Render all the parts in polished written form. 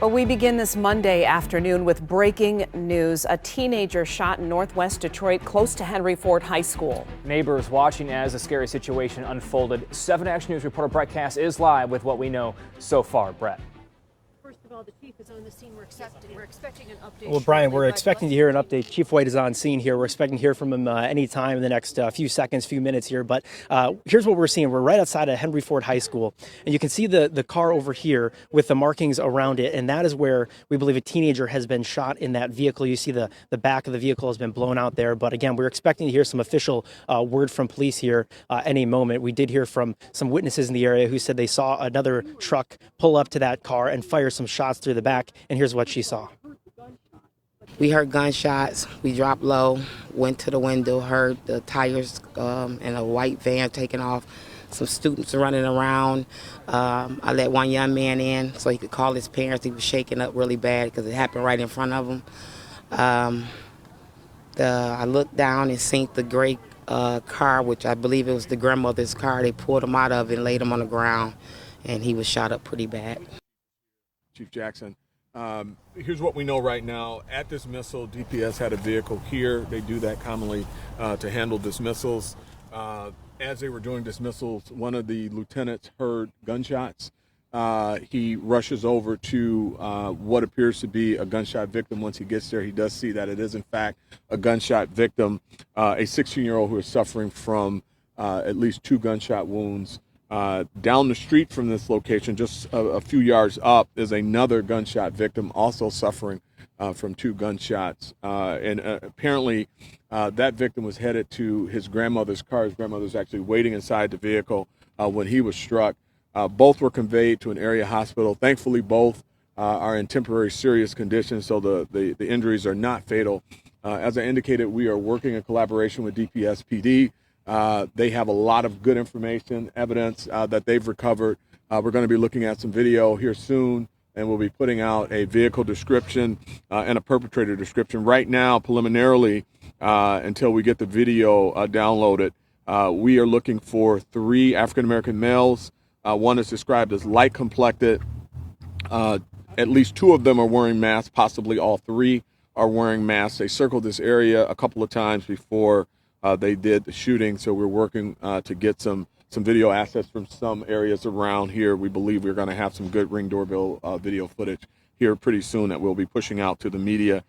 But we begin this Monday afternoon with breaking news. A teenager shot in northwest Detroit close to Henry Ford High School. Neighbors watching as the scary situation unfolded. 7 Action News reporter Brett Cass is live with what we know so far. Brett. First of all, the chief is on the scene. We're expecting an update. Well, Brian, we're expecting to hear an update. Chief White is on scene here. We're expecting to hear from him any time in the next few seconds, few minutes here. But here's what we're seeing. We're right outside of Henry Ford High School, and you can see the car over here with the markings around it, and that is where we believe a teenager has been shot in that vehicle. You see the back of the vehicle has been blown out there. But again, we're expecting to hear some official word from police here any moment. We did hear from some witnesses in the area who said they saw another truck pull up to that car and fire some shots through the back, and here's what she saw. We heard gunshots. We dropped low, went to the window, heard the tires in a white van taking off, some students running around. I let one young man in so he could call his parents. He was shaking up really bad because it happened right in front of him. I looked down and seen the gray car, which I believe it was the grandmother's car. They pulled him out of it and laid him on the ground, and he was shot up pretty bad. Chief Jackson. Here's what we know right now. At dismissal, DPS had a vehicle here. They do that commonly to handle dismissals. As they were doing dismissals, one of the lieutenants heard gunshots. He rushes over to what appears to be a gunshot victim. Once he gets there, he does see that it is, in fact, a gunshot victim, a 16-year-old who is suffering from at least 2 gunshot wounds. Down the street from this location, just a few yards up, is another gunshot victim also suffering from 2 gunshots. And apparently that victim was headed to his grandmother's car. His grandmother was actually waiting inside the vehicle when he was struck. Both were conveyed to an area hospital. Thankfully, both are in temporary serious condition, so the injuries are not fatal. As I indicated, we are working in collaboration with DPS PD. They have a lot of good information, evidence that they've recovered. We're going to be looking at some video here soon, and we'll be putting out a vehicle description and a perpetrator description. Right now, preliminarily, until we get the video downloaded, we are looking for 3 African-American males. One is described as light-complected. At least 2 of them are wearing masks, possibly all 3 are wearing masks. They circled this area a couple of times before they did the shooting, so we're working to get some video assets from some areas around here. We believe we're going to have some good Ring doorbell video footage here pretty soon that we'll be pushing out to the media.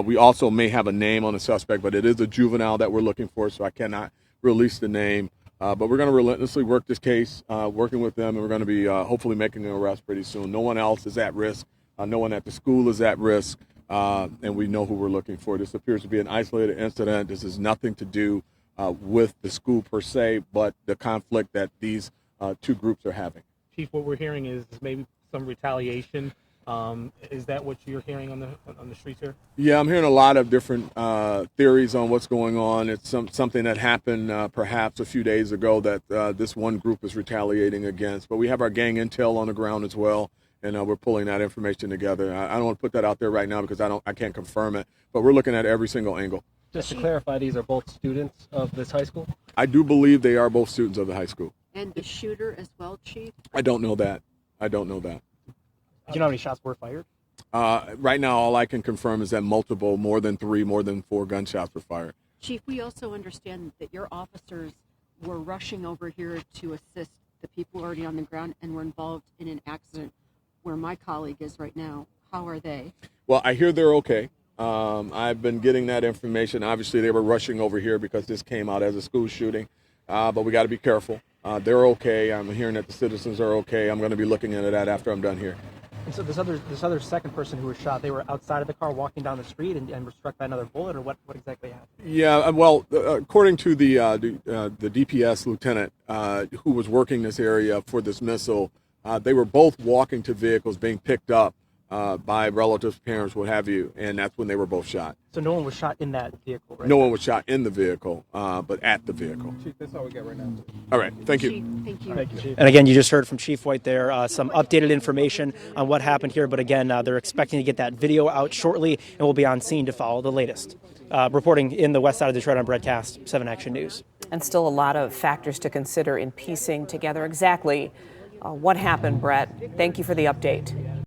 We also may have a name on the suspect, but it is a juvenile that we're looking for, so I cannot release the name. But we're going to relentlessly work this case, working with them, and we're going to be hopefully making an arrest pretty soon. No one else is at risk. No one at the school is at risk. And we know who we're looking for. This appears to be an isolated incident. This has nothing to do with the school per se, but the conflict that these 2 groups are having. Chief, what we're hearing is maybe some retaliation. Is that what you're hearing on the streets here? Yeah, I'm hearing a lot of different theories on what's going on. It's something that happened perhaps a few days ago that this one group is retaliating against. But we have our gang intel on the ground as well. And we're pulling that information together. I don't want to put that out there right now because I can't confirm it, but we're looking at every single angle. Just to clarify, these are both students of this high school? I do believe they are both students of the high school. And the shooter as well, Chief? I don't know that. Do you know how many shots were fired? Right now, all I can confirm is that more than 3, more than 4 gunshots were fired. Chief, we also understand that your officers were rushing over here to assist the people already on the ground and were involved in an accident where my colleague is right now. How are they? Well, I hear they're okay. I've been getting that information. Obviously, they were rushing over here because this came out as a school shooting, but we got to be careful. They're okay. I'm hearing that the citizens are okay. I'm going to be looking into that after I'm done here. And so this other second person who was shot, they were outside of the car walking down the street and were struck by another bullet, or what exactly happened? Yeah, well, according to the DPS lieutenant who was working this area for dismissal, they were both walking to vehicles being picked up by relatives, parents, what have you, and that's when they were both shot. So no one was shot in that vehicle, right? No one was shot in the vehicle, but at the vehicle. Chief, that's all we got right now. All right, thank you. Chief, thank you. Thank you, Chief. And again, you just heard from Chief White there, some updated information on what happened here, but again, they're expecting to get that video out shortly, and we'll be on scene to follow the latest. Reporting in the west side of Detroit, I'm Brett Cass, 7 Action News. And still a lot of factors to consider in piecing together exactly what happened, Brett. Thank you for the update.